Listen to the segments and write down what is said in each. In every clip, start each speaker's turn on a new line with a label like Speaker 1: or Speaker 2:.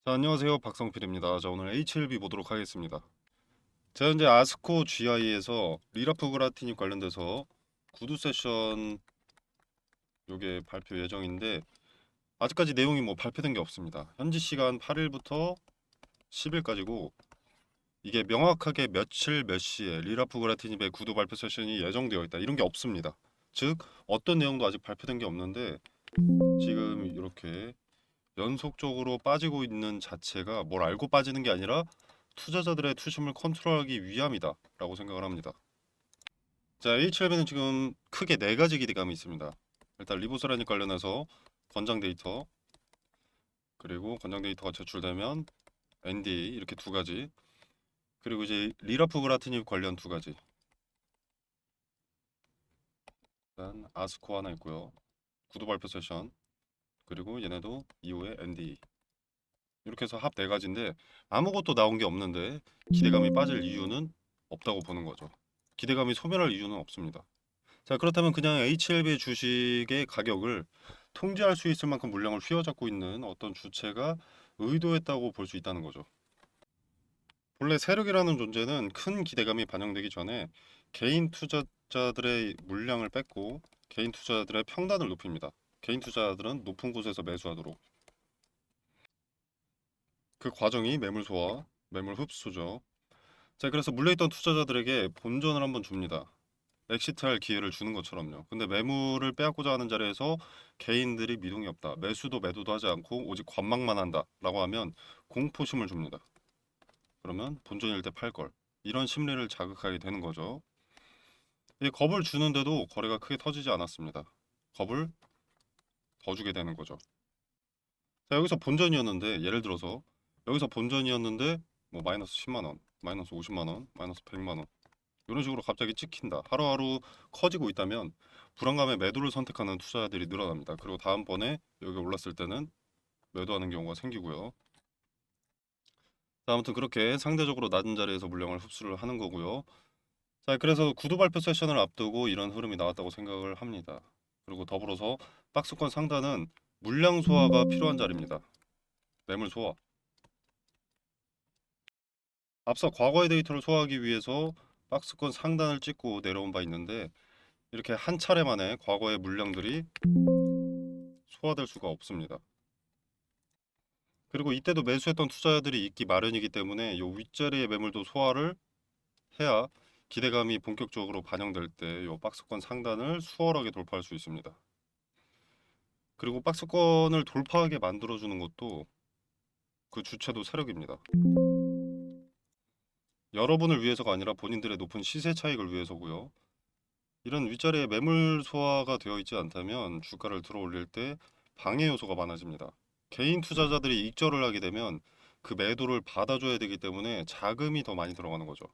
Speaker 1: 자, 안녕하세요. 박성필입니다. 자, 오늘 HLB 보도록 하겠습니다. 제가 현재 아스코 GI에서 리라프 그라티니 관련돼서 구두 세션 요게 발표 예정인데 아직까지 내용이 뭐 발표된 게 없습니다. 현지 시간 8일부터 10일까지고 이게 명확하게 며칠 몇 시에 리라프 그라티니의 구두 발표 세션이 예정되어 있다. 이런 게 없습니다. 즉 어떤 내용도 아직 발표된 게 없는데 지금 이렇게 연속적으로 빠지고 있는 자체가 뭘 알고 빠지는 게 아니라 투자자들의 투심을 컨트롤하기 위함이다 라고 생각을 합니다. 자, H11은 지금 크게 네 가지 기대감이 있습니다. 일단 리보스라닉 관련해서 권장 데이터, 그리고 권장 데이터가 제출되면 NDA 이렇게 두 가지, 그리고 이제 리라프그라티닙 관련 두 가지. 일단 아스코 하나 있고요. 구두 발표 세션, 그리고 얘네도 이후에 NDA. 이렇게 해서 합 네 가지인데 아무것도 나온 게 없는데 기대감이 빠질 이유는 없다고 보는 거죠. 기대감이 소멸할 이유는 없습니다. 자, 그렇다면 그냥 HLB 주식의 가격을 통제할 수 있을 만큼 물량을 휘어잡고 있는 어떤 주체가 의도했다고 볼 수 있다는 거죠. 본래 세력이라는 존재는 큰 기대감이 반영되기 전에 개인 투자자들의 물량을 뺏고 개인 투자자들의 평단을 높입니다. 개인 투자자들은 높은 곳에서 매수하도록. 그 과정이 매물 소화, 매물 흡수죠. 자, 그래서 물려있던 투자자들에게 본전을 한번 줍니다. 엑시트할 기회를 주는 것처럼요. 근데 매물을 빼앗고자 하는 자리에서 개인들이 미동이 없다. 매수도 매도도 하지 않고 오직 관망만 한다라고 하면 공포심을 줍니다. 그러면 본전일 때 팔 걸. 이런 심리를 자극하게 되는 거죠. 이 겁을 주는데도 거래가 크게 터지지 않았습니다. 겁을 더 주게 되는 거죠. 자, 여기서 본전이었는데 예를 들어서 여기서 본전이었는데 뭐 마이너스 10만 원, 마이너스 50만 원, 마이너스 100만 원 이런 식으로 갑자기 찍힌다. 하루하루 커지고 있다면 불안감에 매도를 선택하는 투자자들이 늘어납니다. 그리고 다음번에 여기 올랐을 때는 매도하는 경우가 생기고요. 자, 아무튼 그렇게 상대적으로 낮은 자리에서 물량을 흡수를 하는 거고요. 자, 그래서 구두 발표 세션을 앞두고 이런 흐름이 나왔다고 생각을 합니다. 그리고 더불어서 박스권 상단은 물량 소화가 필요한 자리입니다. 매물 소화. 앞서 과거의 데이터를 소화하기 위해서 박스권 상단을 찍고 내려온 바 있는데 이렇게 한 차례 만에 과거의 물량들이 소화될 수가 없습니다. 그리고 이때도 매수했던 투자자들이 있기 마련이기 때문에 이 윗자리의 매물도 소화를 해야 기대감이 본격적으로 반영될 때 이 박스권 상단을 수월하게 돌파할 수 있습니다. 그리고 박스권을 돌파하게 만들어주는 것도 그 주체도 세력입니다. 여러분을 위해서가 아니라 본인들의 높은 시세 차익을 위해서고요. 이런 윗자리에 매물 소화가 되어 있지 않다면 주가를 들어 올릴 때 방해 요소가 많아집니다. 개인 투자자들이 익절을 하게 되면 그 매도를 받아줘야 되기 때문에 자금이 더 많이 들어가는 거죠.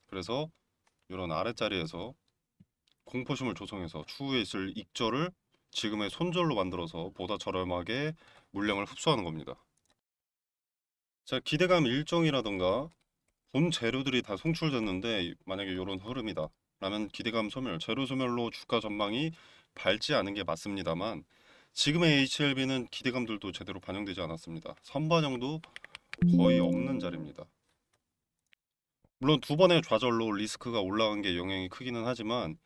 Speaker 1: 그래서 이런 아랫자리에서 공포심을 조성해서 추후에 있을 익절을 지금의 손절로 만들어서 보다 저렴하게 물량을 흡수하는 겁니다. 자, 기대감 일정이라던가 본 재료들이 다 송출됐는데 만약에 이런 흐름이다 라면 기대감 소멸, 재료 소멸로 주가 전망이 밝지 않은 게 맞습니다만 지금의 HLB는 기대감들도 제대로 반영되지 않았습니다. 선반영도 거의 없는 자리입니다. 물론 두 번의 좌절로 리스크가 올라간 게 영향이 크기는 하지만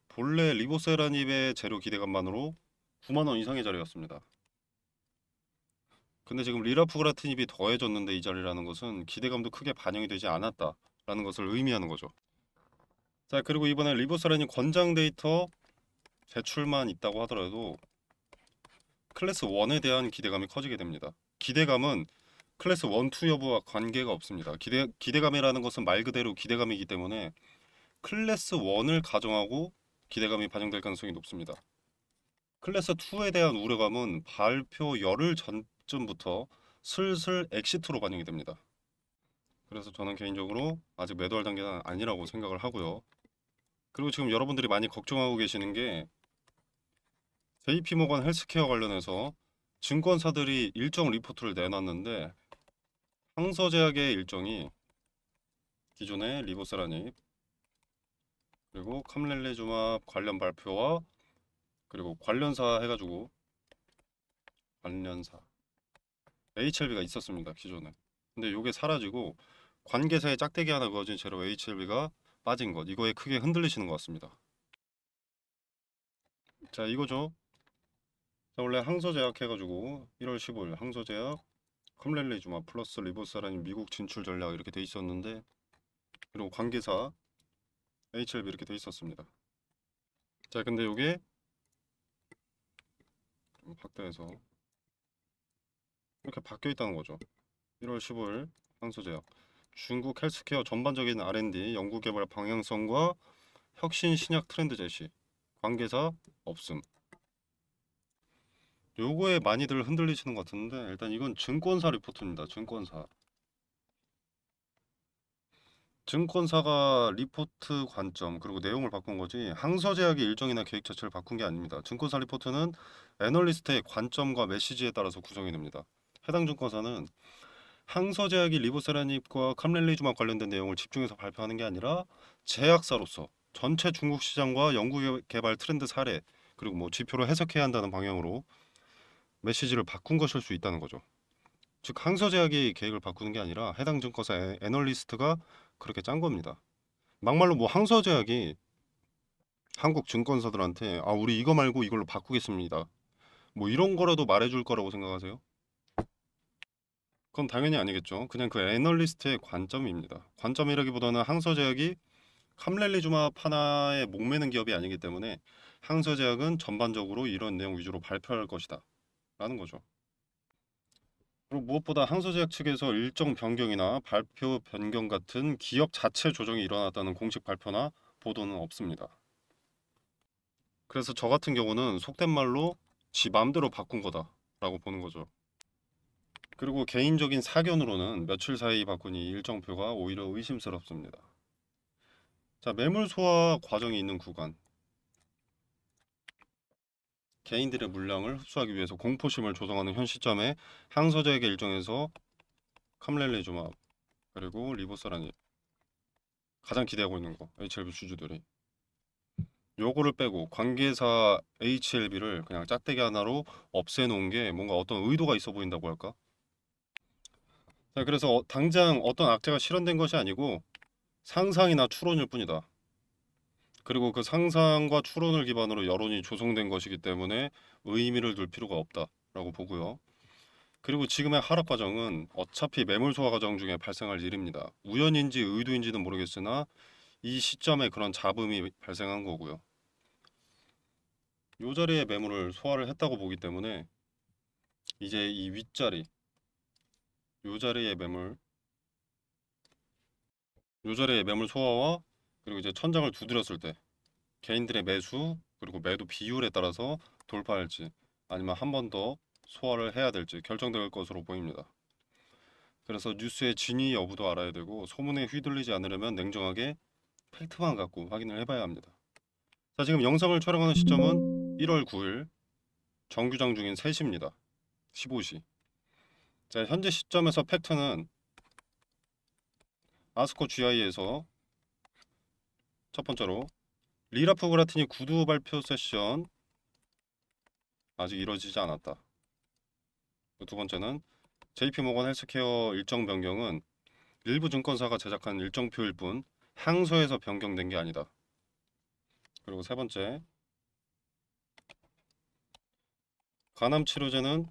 Speaker 1: 본래 리보세라닙의 재료 기대감만으로 9만 원 이상의 자리였습니다. 근데 지금 리라프그라트닙이 더해졌는데 이 자리라는 것은 기대감도 크게 반영이 되지 않았다라는 것을 의미하는 거죠. 자, 그리고 이번에 리보세라닙 권장 데이터 제출만 있다고 하더라도 클래스 1에 대한 기대감이 커지게 됩니다. 기대감은 클래스 1, 2 여부와 관계가 없습니다. 기대감이라는 것은 말 그대로 기대감이기 때문에 클래스 1을 가정하고 기대감이 반영될 가능성이 높습니다. 클래스 2에 대한 우려감은 발표 열흘 전쯤부터 슬슬 엑시트로 반영이 됩니다. 그래서 저는 개인적으로 아직 매도할 단계는 아니라고 생각을 하고요. 그리고 지금 여러분들이 많이 걱정하고 계시는 게 JP모건 헬스케어 관련해서 증권사들이 일정 리포트를 내놨는데 항서제약의 일정이 기존의 리보세라닙 그리고 캄렐레주맙 관련 발표와 그리고 관련사 해가지고 관련사 HLB가 있었습니다, 기존에. 근데 요게 사라지고 관계사에 짝대기 하나 그어진 채로 HLB가 빠진 것, 이거에 크게 흔들리시는 것 같습니다. 자, 이거죠. 자, 원래 항소제약 해가지고 1월 15일 항소제약 컴렐리주마 플러스 리보사라닌 미국 진출 전략 이렇게 돼 있었는데, 그리고 관계사 HLB 이렇게 돼 있었습니다. 자, 근데 요게 확대해서 이렇게 바뀌어 있다는 거죠. 1월 15일 항소제약 중국 헬스케어 전반적인 R&D 연구개발 방향성과 혁신 신약 트렌드 제시 관계사 없음. 요거에 많이들 흔들리시는 것 같은데, 일단 이건 증권사 리포트입니다. 증권사가 리포트 관점 그리고 내용을 바꾼 거지 항서제약의 일정이나 계획 자체를 바꾼 게 아닙니다. 증권사 리포트는 애널리스트의 관점과 메시지에 따라서 구성이 됩니다. 해당 증권사는 항서제약이 리보세라닙과 캄렐리주마 관련된 내용을 집중해서 발표하는 게 아니라 제약사로서 전체 중국 시장과 연구개발 트렌드 사례 그리고 뭐 지표로 해석해야 한다는 방향으로 메시지를 바꾼 것일 수 있다는 거죠. 즉 항서제약이 계획을 바꾸는 게 아니라 해당 증권사 애널리스트가 그렇게 짠 겁니다. 막말로 뭐 항서제약이 한국 증권사들한테 아 우리 이거 말고 이걸로 바꾸겠습니다, 뭐 이런 거라도 말해줄 거라고 생각하세요? 그건 당연히 아니겠죠. 그냥 그 애널리스트의 관점입니다. 관점이라기보다는 항서제약이 캄렐리주마 하나에 목매는 기업이 아니기 때문에 항서제약은 전반적으로 이런 내용 위주로 발표할 것이다 라는 거죠. 그리고 무엇보다 항소제약 측에서 일정 변경이나 발표 변경 같은 기업 자체 조정이 일어났다는 공식 발표나 보도는 없습니다. 그래서 저 같은 경우는 속된 말로 지 맘대로 바꾼 거다라고 보는 거죠. 그리고 개인적인 사견으로는 며칠 사이 바꾼 이 일정표가 오히려 의심스럽습니다. 자, 매물 소화 과정이 있는 구간. 개인들의 물량을 흡수하기 위해서 공포심을 조성하는 현 시점에 항소제약의 일정에서 캄렐레주마 그리고 리보사라니 가장 기대하고 있는 거 HLB 주주들이 요거를 빼고 관계사 HLB를 그냥 짝대기 하나로 없애놓은 게 뭔가 어떤 의도가 있어 보인다고 할까? 자, 그래서 당장 어떤 악재가 실현된 것이 아니고 상상이나 추론일 뿐이다. 그리고 그 상상과 추론을 기반으로 여론이 조성된 것이기 때문에 의미를 둘 필요가 없다라고 보고요. 그리고 지금의 하락 과정은 어차피 매물 소화 과정 중에 발생할 일입니다. 우연인지 의도인지는 모르겠으나 이 시점에 그런 잡음이 발생한 거고요. 요 자리에 매물을 소화를 했다고 보기 때문에 이제 이 윗자리, 요 자리의 매물, 요 자리의 매물 소화와 그리고 이제 천장을 두드렸을 때 개인들의 매수 그리고 매도 비율에 따라서 돌파할지 아니면 한 번 더 소화를 해야 될지 결정될 것으로 보입니다. 그래서 뉴스의 진위 여부도 알아야 되고 소문에 휘둘리지 않으려면 냉정하게 팩트만 갖고 확인을 해봐야 합니다. 자, 지금 영상을 촬영하는 시점은 1월 9일 정규장 중인 3시입니다. 15시. 자, 현재 시점에서 팩트는 아스코 GI에서 첫 번째로 리라프 그라티니 구두 발표 세션 아직 이뤄지지 않았다. 두 번째는 JP모건 헬스케어 일정 변경은 일부 증권사가 제작한 일정표일 뿐 항소에서 변경된 게 아니다. 그리고 세 번째, 간암 치료제는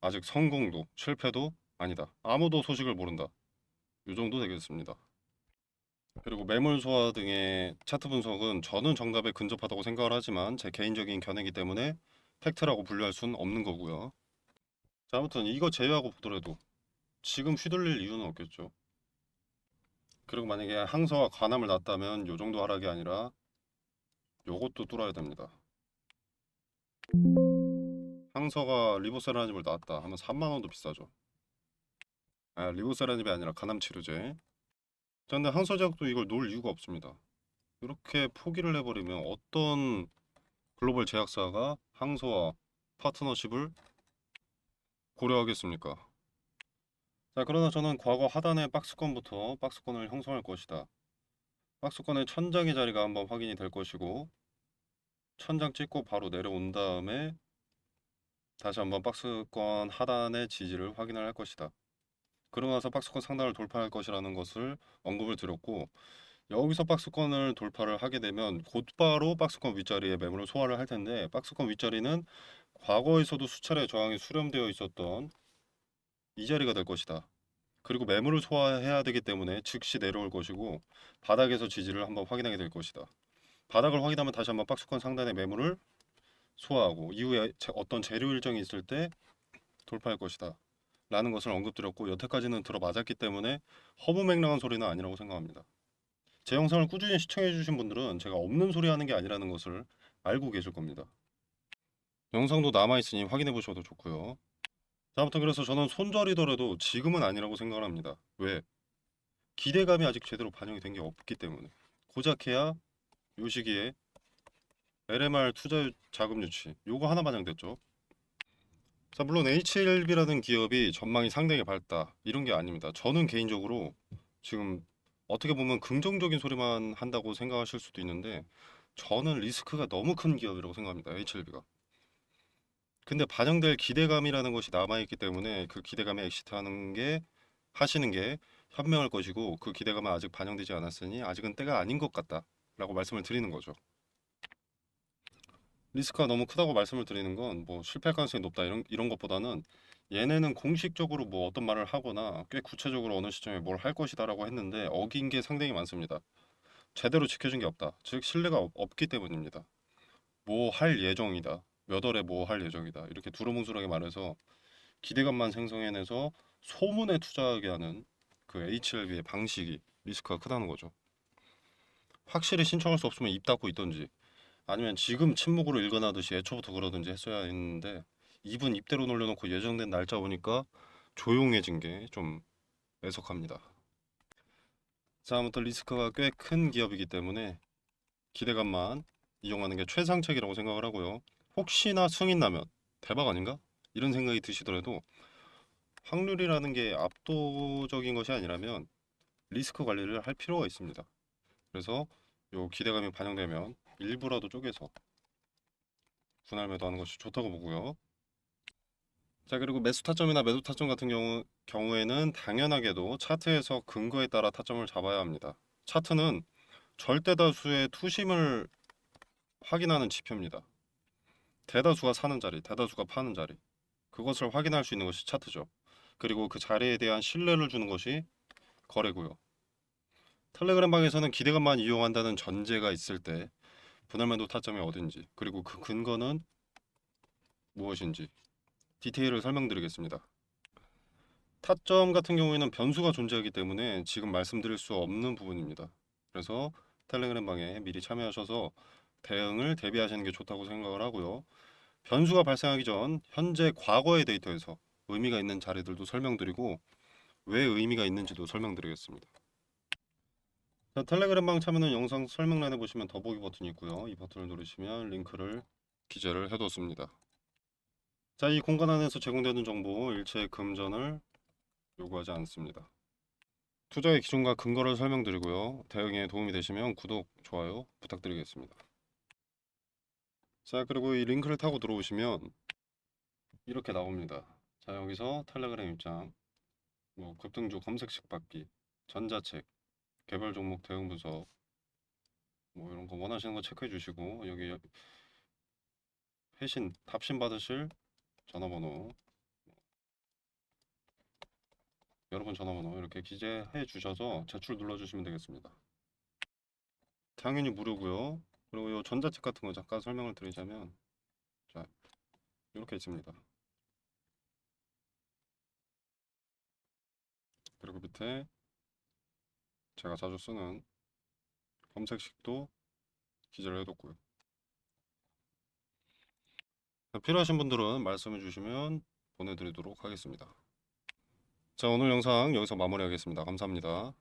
Speaker 1: 아직 성공도 실패도 아니다. 아무도 소식을 모른다. 이 정도 되겠습니다. 그리고 매물 소화 등의 차트 분석은 저는 정답에 근접하다고 생각을 하지만 제 개인적인 견해이기 때문에 팩트라고 분류할 수는 없는 거고요. 자, 아무튼 이거 제외하고 보더라도 지금 휘둘릴 이유는 없겠죠. 그리고 만약에 항서와 관함을 놨다면 요 정도 하락이 아니라 요것도 뚫어야 됩니다. 항서가 리보세라닙을 놨다 하면 3만 원도 비싸죠. 아, 리보세라닙이 아니라 간암 치료제. 자, 근데 항서제약도 이걸 놓을 이유가 없습니다. 이렇게 포기를 해버리면 어떤 글로벌 제약사가 항서와 파트너십을 고려하겠습니까? 자, 그러나 저는 과거 하단의 박스권부터 박스권을 형성할 것이다. 박스권의 천장의 자리가 한번 확인이 될 것이고 천장 찍고 바로 내려온 다음에 다시 한번 박스권 하단의 지지를 확인을 할 것이다. 그러고 나서 박스권 상단을 돌파할 것이라는 것을 언급을 드렸고, 여기서 박스권을 돌파를 하게 되면 곧바로 박스권 윗자리에 매물을 소화를 할 텐데, 박스권 윗자리는 과거에서도 수차례 저항이 수렴되어 있었던 이 자리가 될 것이다. 그리고 매물을 소화해야 되기 때문에 즉시 내려올 것이고, 바닥에서 지지를 한번 확인하게 될 것이다. 바닥을 확인하면 다시 한번 박스권 상단의 매물을 소화하고 이후에 어떤 재료 일정이 있을 때 돌파할 것이다 라는 것을 언급드렸고, 여태까지는 들어맞았기 때문에 허무맹랑한 소리는 아니라고 생각합니다. 제 영상을 꾸준히 시청해 주신 분들은 제가 없는 소리 하는 게 아니라는 것을 알고 계실 겁니다. 영상도 남아있으니 확인해 보셔도 좋고요. 자, 아무튼 그래서 저는 손절이더라도 지금은 아니라고 생각을 합니다. 왜? 기대감이 아직 제대로 반영이 된 게 없기 때문에. 고작해야 요 시기에 LMR 투자 자금 유치 요거 하나 반영됐죠. 자, 물론 HLB라는 기업이 전망이 상당히 밝다 이런 게 아닙니다. 저는 개인적으로 지금 어떻게 보면 긍정적인 소리만 한다고 생각하실 수도 있는데, 저는 리스크가 너무 큰 기업이라고 생각합니다. HLB가. 근데 반영될 기대감이라는 것이 남아있기 때문에 그 기대감에 하시는 게 현명할 것이고, 그 기대감은 아직 반영되지 않았으니 아직은 때가 아닌 것 같다 라고 말씀을 드리는 거죠. 리스크가 너무 크다고 말씀을 드리는 건 뭐 실패할 가능성이 높다 이런 것보다는, 얘네는 공식적으로 뭐 어떤 말을 하거나 꽤 구체적으로 어느 시점에 뭘 할 것이다라고 했는데 어긴 게 상당히 많습니다. 제대로 지켜진 게 없다. 즉 신뢰가 없기 때문입니다. 뭐 할 예정이다. 몇 월에 뭐 할 예정이다. 이렇게 두루뭉술하게 말해서 기대감만 생성해내서 소문에 투자하게 하는 그 HLB의 방식이 리스크가 크다는 거죠. 확실히 신청할 수 없으면 입 닫고 있던지, 아니면 지금 침묵으로 일관하듯이 애초부터 그러든지 했어야 했는데, 입은 입대로 놀려놓고 예정된 날짜 오니까 조용해진 게 좀 애석합니다. 자, 아무튼 리스크가 꽤 큰 기업이기 때문에 기대감만 이용하는 게 최상책이라고 생각을 하고요. 혹시나 승인 나면 대박 아닌가? 이런 생각이 드시더라도, 확률이라는 게 압도적인 것이 아니라면 리스크 관리를 할 필요가 있습니다. 그래서 요 기대감이 반영되면 일부라도 쪼개서 분할 매도하는 것이 좋다고 보고요. 자, 그리고 매수 타점이나 매도 타점 같은 경우에는 당연하게도 차트에서 근거에 따라 타점을 잡아야 합니다. 차트는 절대 다수의 투심을 확인하는 지표입니다. 대다수가 사는 자리, 대다수가 파는 자리, 그것을 확인할 수 있는 것이 차트죠. 그리고 그 자리에 대한 신뢰를 주는 것이 거래고요. 텔레그램 방에서는 기대감만 이용한다는 전제가 있을 때 분할 매도 타점이 어딘지, 그리고 그 근거는 무엇인지 디테일을 설명드리겠습니다. 타점 같은 경우에는 변수가 존재하기 때문에 지금 말씀드릴 수 없는 부분입니다. 그래서 텔레그램 방에 미리 참여하셔서 대응을 대비하시는 게 좋다고 생각을 하고요. 변수가 발생하기 전 현재 과거의 데이터에서 의미가 있는 자리들도 설명드리고, 왜 의미가 있는지도 설명드리겠습니다. 자, 텔레그램 방 참여는 영상 설명란에 보시면 더보기 버튼이 있고요. 이 버튼을 누르시면 링크를 기재를 해뒀습니다. 자, 이 공간 안에서 제공되는 정보 일체 금전을 요구하지 않습니다. 투자의 기준과 근거를 설명드리고요. 대응에 도움이 되시면 구독, 좋아요 부탁드리겠습니다. 자, 그리고 이 링크를 타고 들어오시면 이렇게 나옵니다. 자, 여기서 텔레그램 입장, 뭐 급등주 검색식 받기, 전자책, 개별 종목 대응 분석, 뭐 이런 거 원하시는 거 체크해 주시고, 여기 답신 받으실 전화번호, 여러분 전화번호 이렇게 기재해 주셔서 제출 눌러주시면 되겠습니다. 당연히 무료고요. 그리고 이 전자책 같은 거 잠깐 설명을 드리자면, 자, 이렇게 있습니다. 그리고 밑에 제가 자주 쓰는 검색식도 기재를 해뒀고요. 필요하신 분들은 말씀해 주시면 보내드리도록 하겠습니다. 자, 오늘 영상 여기서 마무리하겠습니다. 감사합니다.